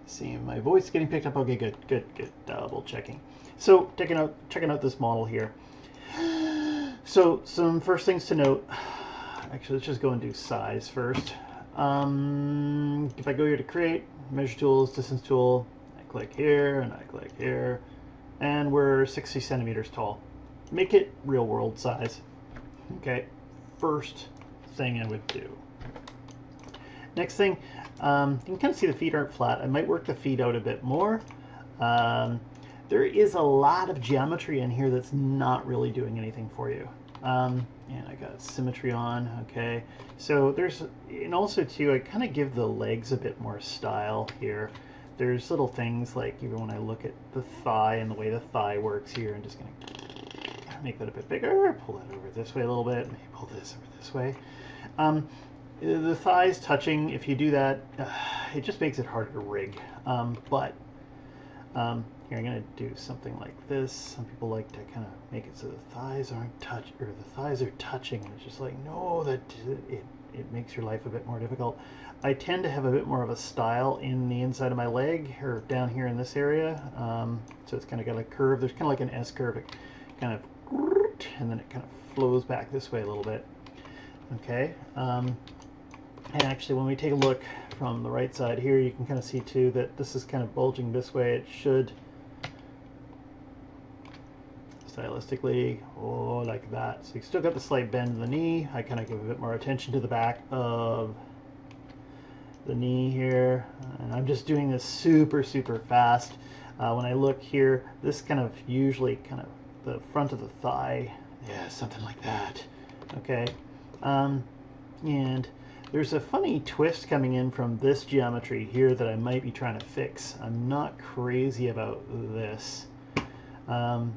See my voice getting picked up. Okay, good, good, good. Double checking. So checking out this model here. So some first things to note. Actually, let's just go and do size first. If I go here to create, measure tools, distance tool, I click here and I click here, and we're 60 centimeters tall. Make it real world size. Okay, first thing I would do. Next thing, you can kind of see the feet aren't flat. I might work the feet out a bit more. There is a lot of geometry in here that's not really doing anything for you. And I got symmetry on, okay. So there's, and also too, I kind of give the legs a bit more style here. There's little things like even when I look at the thigh and the way the thigh works here, I'm just gonna make that a bit bigger, pull that over this way a little bit, maybe pull this over this way. The thighs touching, if you do that, it just makes it harder to rig. Here I'm going to do something like this. Some people like to kind of make it so the thighs aren't touch, or the thighs are touching. And it's just like, no, that it makes your life a bit more difficult. I tend to have a bit more of a style in the inside of my leg, or down here in this area. So it's kind of got a curve. There's kind of like an S curve. It kind of, and then it kind of flows back this way a little bit. Okay. And actually, when we take a look from the right side here, you can kind of see too that this is kind of bulging this way. It should stylistically, oh, like that. So you still got the slight bend in the knee. I kind of give a bit more attention to the back of the knee here. And I'm just doing this super, super fast. When I look here, this kind of usually kind of the front of the thigh. Yeah, something like that. Okay. And there's a funny twist coming in from this geometry here that I might be trying to fix. I'm not crazy about this. I'm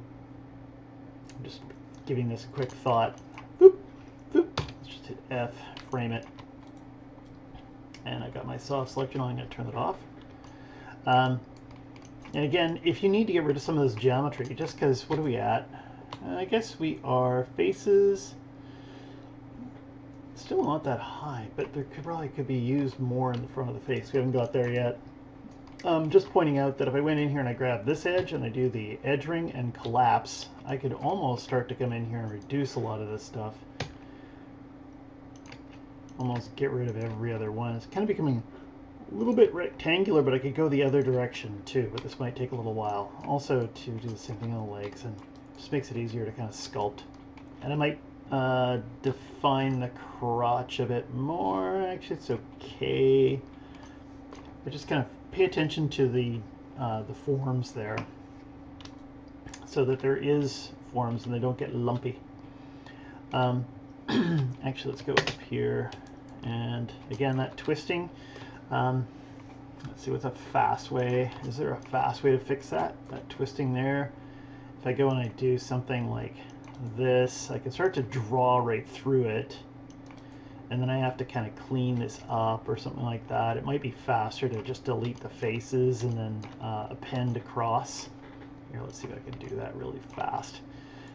just giving this a quick thought. Boop, boop. Let's just hit F, frame it. And I got my soft selection on. I'm going to turn it off. And again, if you need to get rid of some of this geometry, just because, what are we at? I guess we are faces. Still not that high, but there probably could be used more in the front of the face. We haven't got there yet. Just pointing out that if I went in here and I grab this edge and I do the edge ring and collapse, I could almost start to come in here and reduce a lot of this stuff. Almost get rid of every other one. It's kind of becoming a little bit rectangular, but I could go the other direction too, but this might take a little while. Also to do the same thing on the legs, and just makes it easier to kind of sculpt. And I might define the crotch a bit more. Actually, it's okay. But just kind of pay attention to the forms there, so that there is forms and they don't get lumpy. Actually, let's go up here, and again, that twisting. Let's see what's a fast way. Is there a fast way to fix that? That twisting there. If I go and I do something like this, I can start to draw right through it, and then I have to kind of clean this up or something like that. It might be faster to just delete the faces and then append across. Here, let's see if I can do that really fast.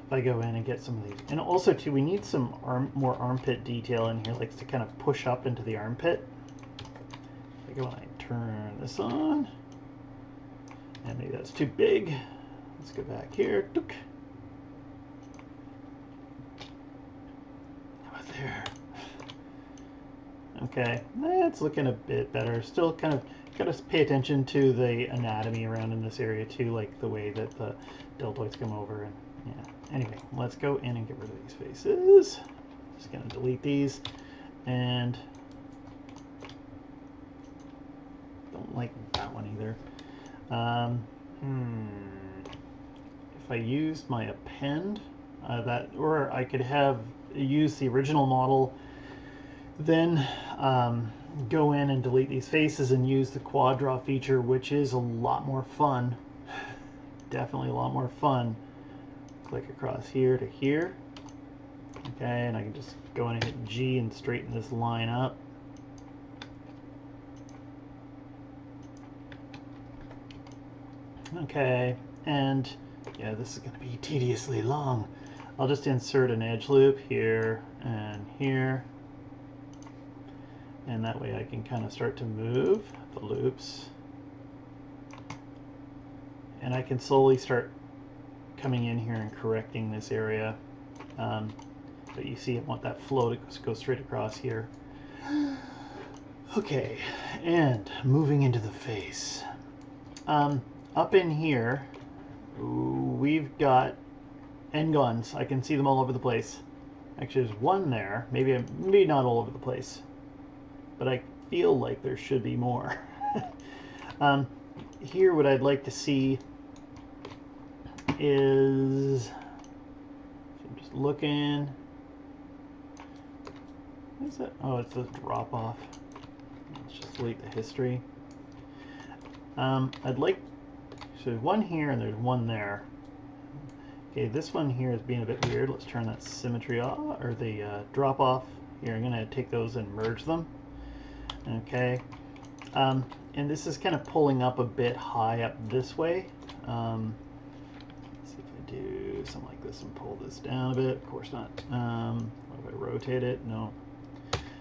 If I go in and get some of these, and also too, we need some more armpit detail in here, like to kind of push up into the armpit. If I go and I turn this on, and maybe that's too big. Let's go back here. How about there? Okay, that's looking a bit better. Still kind of got to pay attention to the anatomy around in this area too, like the way that the deltoids come over. And yeah. Anyway, let's go in and get rid of these faces. Just gonna delete these, and don't like that one either. If I used my append, or I could have used the original model, then go in and delete these faces and use the quad draw feature, which is a lot more fun. Definitely a lot more fun. Click across here to here. Okay, and I can just go in and hit G and straighten this line up. Okay, and yeah, this is going to be tediously long. I'll just insert an edge loop here and here. And that way I can kind of start to move the loops and I can slowly start coming in here and correcting this area. But you see I want that flow to go straight across here. Okay, and moving into the face. Up in here, we've got N-gons. I can see them all over the place. Actually, there's one there. Maybe not all over the place, but I feel like there should be more. Here, what I'd like to see is, I'm just looking. What is that? Oh, it's a drop off. Let's just delete the history. I'd like, so there's one here and there's one there. Okay, this one here is being a bit weird. Let's turn that symmetry off, or the drop off. Here, I'm gonna take those and merge them. Okay, and this is kind of pulling up a bit high up this way. Let's see if I do something like this and pull this down a bit. Of course not. What if I rotate it? No.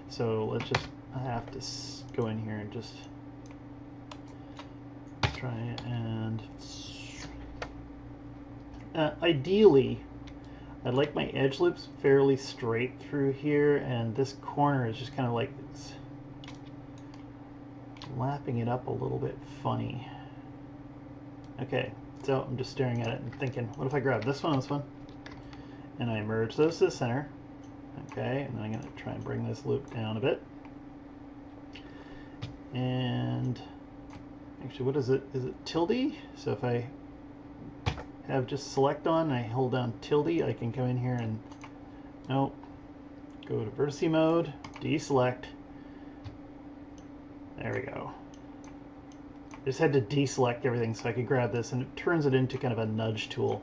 So let's just, I have to go in here and just try it, and ideally I'd like my edge loops fairly straight through here, and this corner is just kind of like it's lapping it up a little bit funny. Okay, so I'm just staring at it and thinking, what if I grab this one, and I merge those to the center. Okay, and then I'm going to try and bring this loop down a bit. And actually, what is it? Is it tilde? So if I have just select on and I hold down tilde, I can come in here and, nope, go to vertice mode, deselect. There we go. Just had to deselect everything so I could grab this, and it turns it into kind of a nudge tool.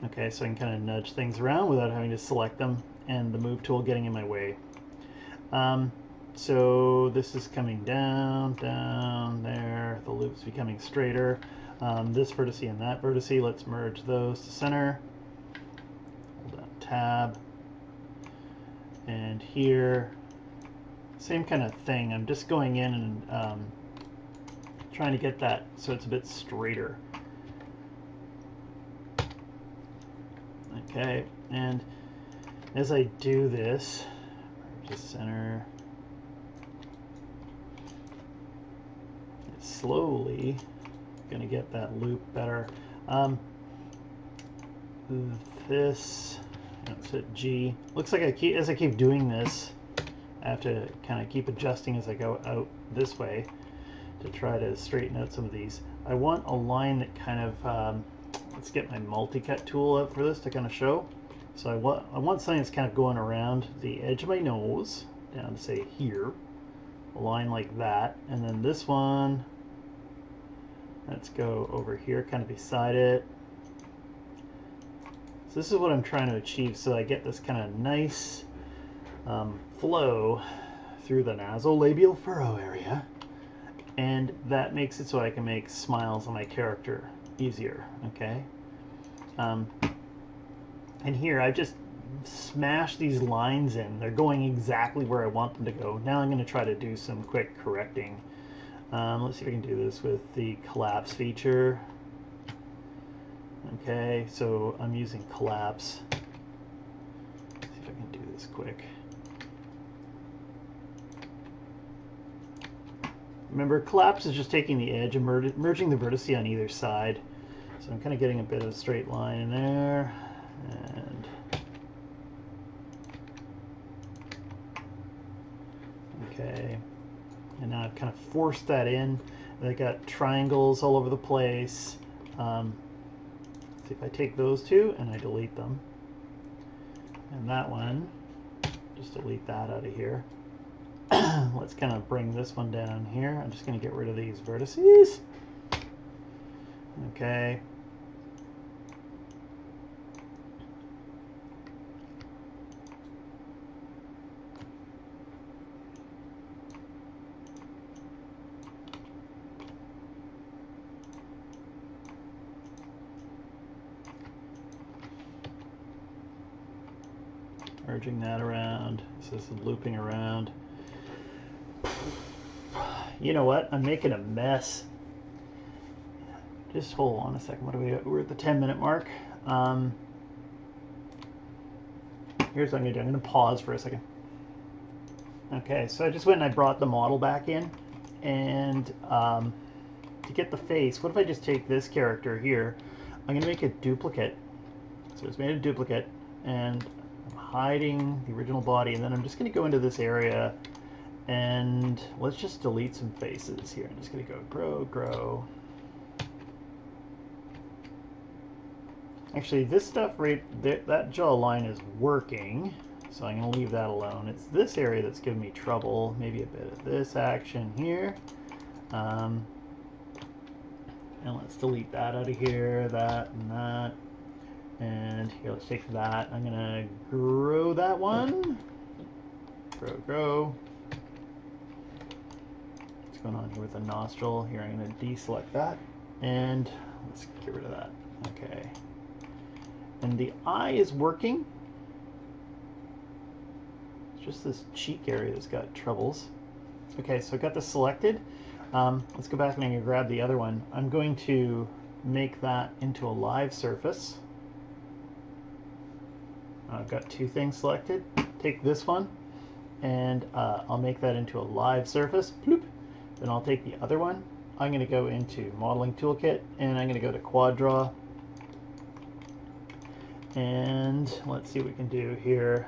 Okay, so I can kind of nudge things around without having to select them, and the move tool getting in my way. So this is coming down, down, there. The loop's becoming straighter. This vertice and that vertice, let's merge those to center. Hold down tab. And here, same kind of thing. I'm just going in and trying to get that so it's a bit straighter. Okay, and as I do this, just center, it's slowly going to get that loop better. This, let's hit G. Looks like as I keep doing this, I have to kind of keep adjusting as I go out this way to try to straighten out some of these. I want a line that kind of, let's get my multi-cut tool out for this to kind of show. So I want something that's kind of going around the edge of my nose, down to say here, a line like that, and then this one, let's go over here, kind of beside it. So this is what I'm trying to achieve, so I get this kind of nice flow through the nasolabial furrow area, and that makes it so I can make smiles on my character easier. Okay, and here I've just smashed these lines in. They're going exactly where I want them to go. Now I'm going to try to do some quick correcting. Let's see if I can do this with the collapse feature. Okay, so I'm using collapse. Let's see if I can do this quick. Remember, collapse is just taking the edge and merging the vertice on either side. So I'm kind of getting a bit of a straight line in there. And okay, and now I've kind of forced that in. And I got triangles all over the place. See if I take those two and I delete them, and that one, just delete that out of here. Let's kind of bring this one down here. I'm just going to get rid of these vertices. Okay. Merging that around. This is looping around. You know what? I'm making a mess. just hold on a second. What are we at? We're at the 10-minute mark. Here's what I'm going to do. I'm going to pause for a second. Okay, so I just went and I brought the model back in. And to get the face, what if I just take this character here? I'm going to make a duplicate. So it's made a duplicate. And I'm hiding the original body. And then I'm just going to go into this area. And let's just delete some faces here. I'm just going to go grow, grow. Actually, this stuff right there, that jaw line is working, so I'm going to leave that alone. It's this area that's giving me trouble. Maybe a bit of this action here. And let's delete that out of here, that and that. And here, let's take that. I'm going to grow that one. Grow, grow. What's going on here with the nostril? Here, I'm going to deselect that. And let's get rid of that. Okay. And the eye is working. It's just this cheek area that's got troubles. Okay, so I've got this selected. Let's go back and I'm going to grab the other one. I'm going to make that into a live surface. I've got two things selected. Take this one and I'll make that into a live surface. Bloop. Then I'll take the other one. I'm going to go into Modeling Toolkit and I'm going to go to Quad Draw. And let's see what we can do here.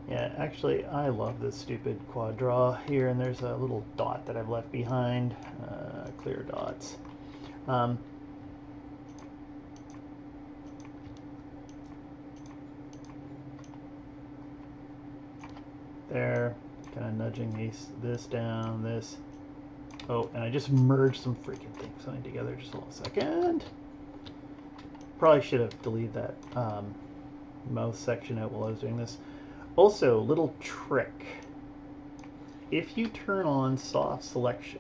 Yeah, actually, I love this stupid quad draw here, and there's a little dot that I've left behind. Clear dots. There, kind of nudging this down, this. Oh, and I just merged some freaking things together. Just a little second. Probably should have deleted that mouth section out while I was doing this. Also, little trick. If you turn on soft selection,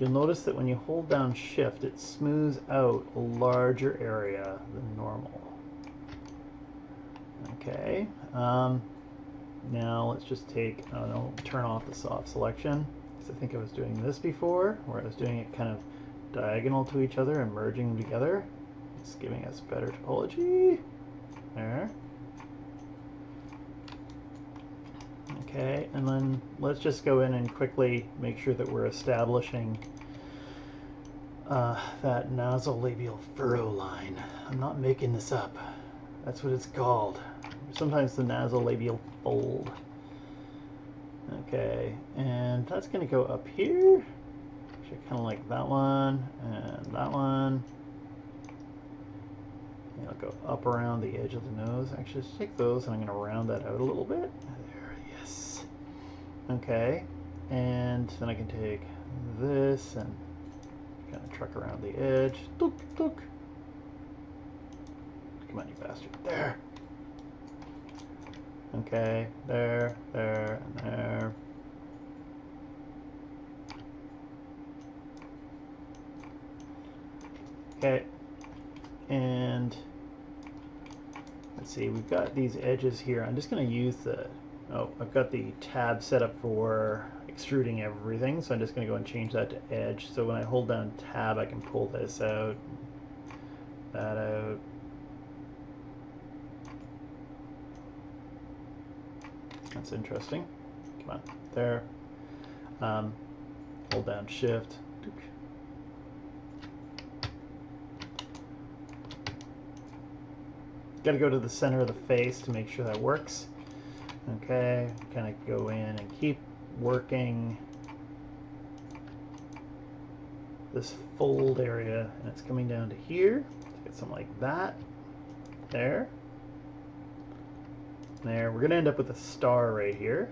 you'll notice that when you hold down shift, it smooths out a larger area than normal. Okay. Now let's just take, turn off the soft selection. Because I think I was doing this before, where I was doing it kind of diagonal to each other and merging them together. It's giving us better topology. There. Okay, and then let's just go in and quickly make sure that we're establishing that nasolabial furrow line. I'm not making this up. That's what it's called. Sometimes the nasolabial fold. Okay, and that's going to go up here. Actually, kind of like that one and that one. I'll go up around the edge of the nose. Actually, let's take those and I'm going to round that out a little bit. There, yes. Okay, and then I can take this and kind of truck around the edge. Tuk, tuk. Come on, you bastard. There. Okay, there, there, and there. Okay, and let's see, we've got these edges here. I'm just going to use the, I've got the tab set up for extruding everything, so I'm just going to go and change that to edge. So when I hold down tab, I can pull this out, that out. That's interesting. Come on, there. Hold down shift. Got to go to the center of the face to make sure that works. Okay, kind of go in and keep working this fold area, and it's coming down to here. Let's get something like that. There. There. We're going to end up with a star right here.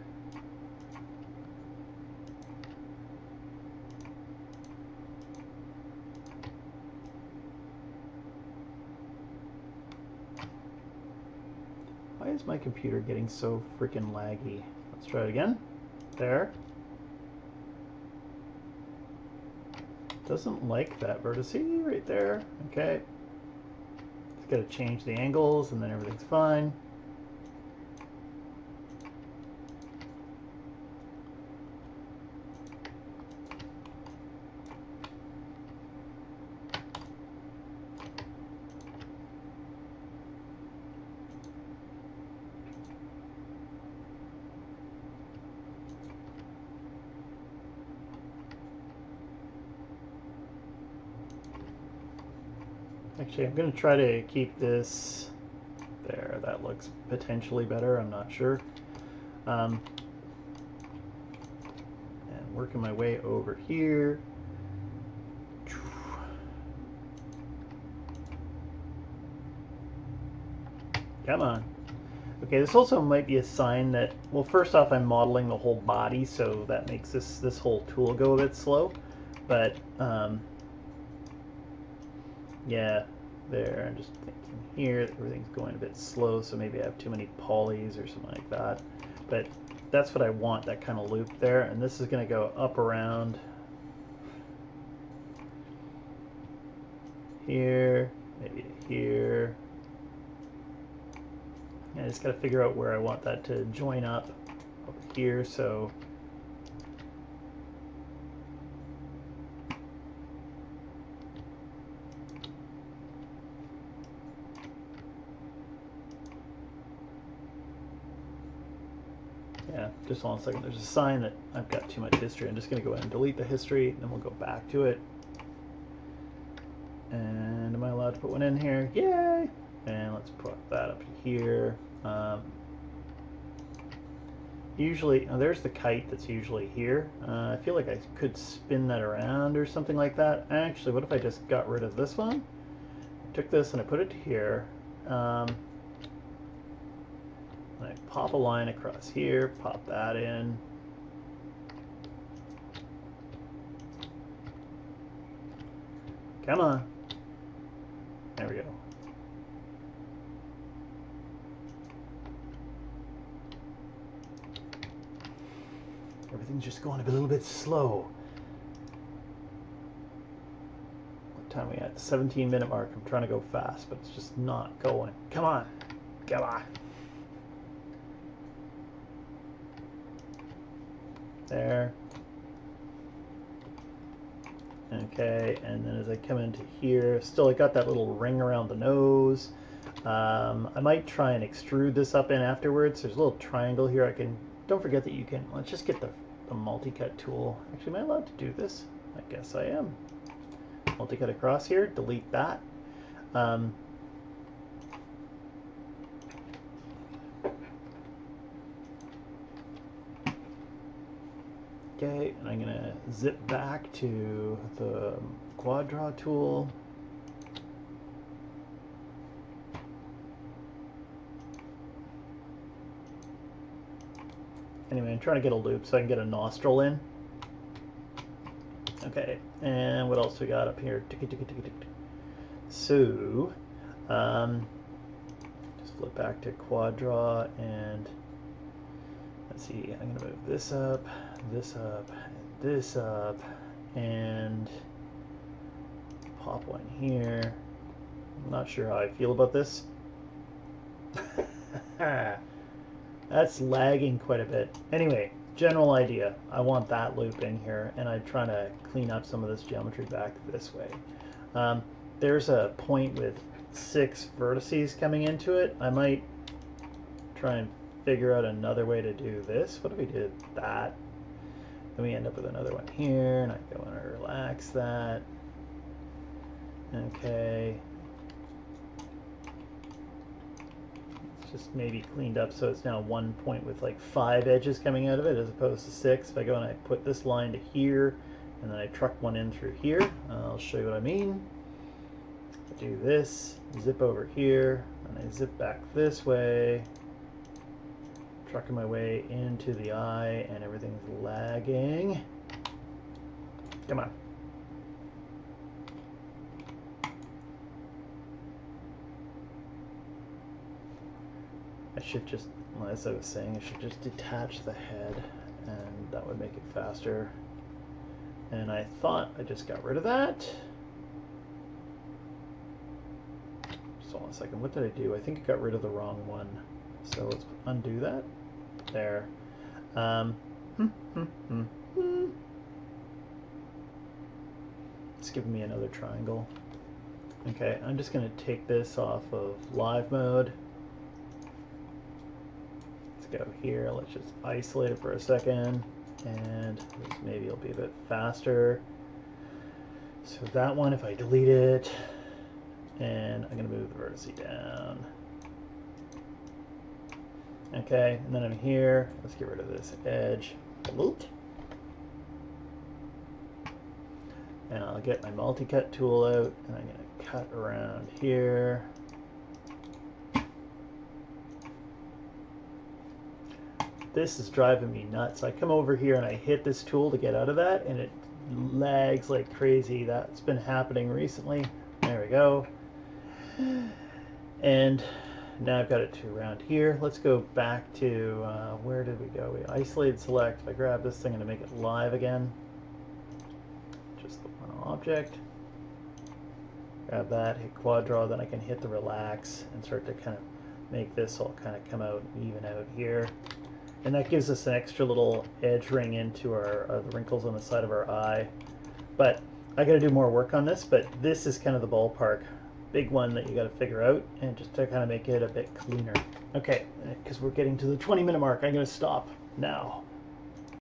Why is my computer getting so freaking laggy? Let's try it again. There. Doesn't like that vertex right there. Okay. Just got to change the angles and then everything's fine. Actually, I'm going to try to keep this there. That looks potentially better. I'm not sure. And working my way over here. Come on. Okay, this also might be a sign that, well, first off, I'm modeling the whole body, so that makes this whole tool go a bit slow. But, yeah, there, I'm just thinking here, everything's going a bit slow, so maybe I have too many polys or something like that. But that's what I want, that kind of loop there, and this is going to go up around here, maybe to here. I just got to figure out where I want that to join up over here. So yeah, just hold on a second. There's a sign that I've got too much history. I'm just going to go ahead and delete the history, and then we'll go back to it. And am I allowed to put one in here? Yay! And let's put that up here. Usually, oh, there's the kite that's usually here. I feel like I could spin that around or something like that. Actually, what if I just got rid of this one? I took this and I put it here. And I pop a line across here, pop that in. Come on. There we go. Everything's just going a little bit slow. What time are we at? The 17-minute mark. I'm trying to go fast, but it's just not going. Come on. Come on. There. Okay, and then as I come into here, still I got that little ring around the nose. I might try and extrude this up in afterwards. There's a little triangle here. I can, don't forget that you can, let's just get the multi-cut tool. Actually, am I allowed to do this? I guess I am. Multi-cut across here, delete that. Okay, and I'm going to zip back to the quad draw tool. Anyway, I'm trying to get a loop so I can get a nostril in. Okay, and what else we got up here? So, just flip back to quad draw and let's see, I'm going to move this up, this up, this up, and pop one here. I'm not sure how I feel about this. That's lagging quite a bit. Anyway, general idea. I want that loop in here, and I'm trying to clean up some of this geometry back this way. There's a point with 6 vertices coming into it. I might try and figure out another way to do this. What if we did that? Then we end up with another one here, and I go and relax that. Okay. Just maybe cleaned up so it's now one point with like 5 edges coming out of it as opposed to 6. If I go and I put this line to here and then I truck one in through here, I'll show you what I mean. I do this, zip over here, and I zip back this way, trucking my way into the eye, and everything's lagging. Come on. I should just, as I was saying, I should just detach the head and that would make it faster. And I thought I just got rid of that. Just hold on a second, what did I do? I think I got rid of the wrong one. So let's undo that. There. It's giving me another triangle. Okay, I'm just going to take this off of live mode. Go here, let's just isolate it for a second, and maybe it'll be a bit faster. So that one, if I delete it, and I'm going to move the vertice down. Okay, and then I'm here. Let's get rid of this edge. And I'll get my multi-cut tool out, and I'm going to cut around here. This is driving me nuts. I come over here and I hit this tool to get out of that, and it lags like crazy. That's been happening recently. There we go. And now I've got it to around here. Let's go back to, where did we go? We isolated select. If I grab this thing, I'm going to make it live again. Just the one object. Grab that, hit quad draw, then I can hit the relax and start to kind of make this all kind of come out and even out here. And that gives us an extra little edge ring into our the wrinkles on the side of our eye. But I got to do more work on this, but this is kind of the ballpark. Big one that you got to figure out, and just to kind of make it a bit cleaner. Okay, because we're getting to the 20-minute mark, I'm going to stop now.